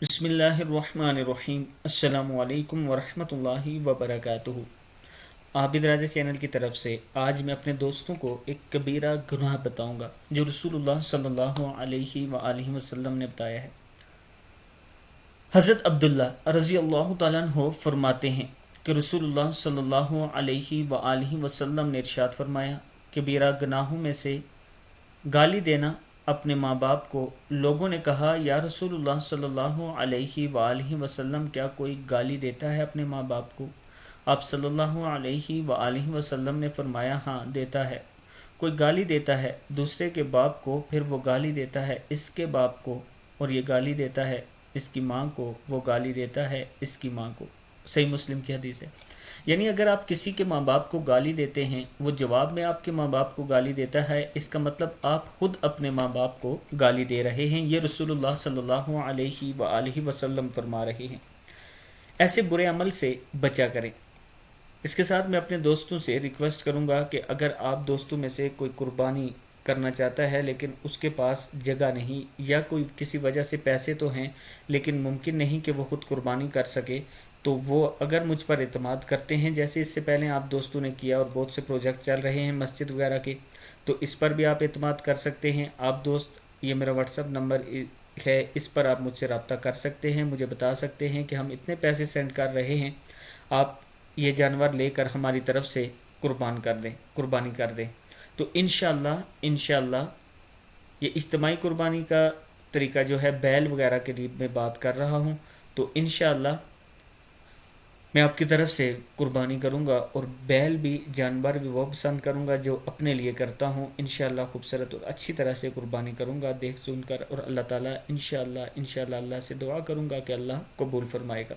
بسم اللہ الرحمن الرحیم۔ السلام علیکم ورحمۃ اللہ وبرکاتہ۔ عابد راجہ چینل کی طرف سے آج میں اپنے دوستوں کو ایک کبیرہ گناہ بتاؤں گا جو رسول اللہ صلی اللہ علیہ وآلہ وسلم نے بتایا ہے۔ حضرت عبداللہ رضی اللہ تعالیٰ عنہ فرماتے ہیں کہ رسول اللہ صلی اللہ علیہ وآلہ وسلم نے ارشاد فرمایا، کبیرہ گناہوں میں سے گالی دینا اپنے ماں باپ کو۔ لوگوں نے کہا، یا رسول اللہ صلی اللہ علیہ وآلہ وسلم، کیا کوئی گالی دیتا ہے اپنے ماں باپ کو؟ آپ صلی اللہ علیہ وآلہ وسلم نے فرمایا، ہاں دیتا ہے۔ کوئی گالی دیتا ہے دوسرے کے باپ کو، پھر وہ گالی دیتا ہے اس کے باپ کو، اور یہ گالی دیتا ہے اس کی ماں کو، وہ گالی دیتا ہے اس کی ماں کو۔ صحیح مسلم کی حدیث ہے۔ یعنی اگر آپ کسی کے ماں باپ کو گالی دیتے ہیں، وہ جواب میں آپ کے ماں باپ کو گالی دیتا ہے، اس کا مطلب آپ خود اپنے ماں باپ کو گالی دے رہے ہیں۔ یہ رسول اللہ صلی اللہ علیہ وآلہ وسلم فرما رہے ہیں۔ ایسے برے عمل سے بچا کریں۔ اس کے ساتھ میں اپنے دوستوں سے ریکویسٹ کروں گا کہ اگر آپ دوستوں میں سے کوئی قربانی کرنا چاہتا ہے لیکن اس کے پاس جگہ نہیں، یا کوئی کسی وجہ سے پیسے تو ہیں لیکن ممکن نہیں کہ وہ خود قربانی کر سکے، تو وہ اگر مجھ پر اعتماد کرتے ہیں، جیسے اس سے پہلے آپ دوستوں نے کیا اور بہت سے پروجیکٹ چل رہے ہیں مسجد وغیرہ کے، تو اس پر بھی آپ اعتماد کر سکتے ہیں۔ آپ دوست، یہ میرا واٹس ایپ نمبر ہے، اس پر آپ مجھ سے رابطہ کر سکتے ہیں، مجھے بتا سکتے ہیں کہ ہم اتنے پیسے سینڈ کر رہے ہیں، آپ یہ جانور لے کر ہماری طرف سے قربانی کر دیں۔ تو انشاءاللہ یہ اجتماعی قربانی کا طریقہ جو ہے بیل وغیرہ کے لیے میں بات کر رہا ہوں، تو انشاءاللہ میں آپ کی طرف سے قربانی کروں گا، اور بیل بھی جانور بھی وہ پسند کروں گا جو اپنے لیے کرتا ہوں۔ انشاءاللہ خوبصورت اور اچھی طرح سے قربانی کروں گا دیکھ سن کر، اور اللہ تعالیٰ انشاءاللہ اللہ سے دعا کروں گا کہ اللہ قبول فرمائے گا۔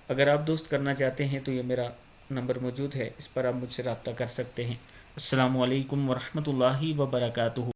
اگر آپ دوست کرنا چاہتے ہیں تو یہ میرا نمبر موجود ہے، اس پر آپ مجھ سے رابطہ کر سکتے ہیں۔ السلام علیکم ورحمۃ اللہ وبرکاتہ۔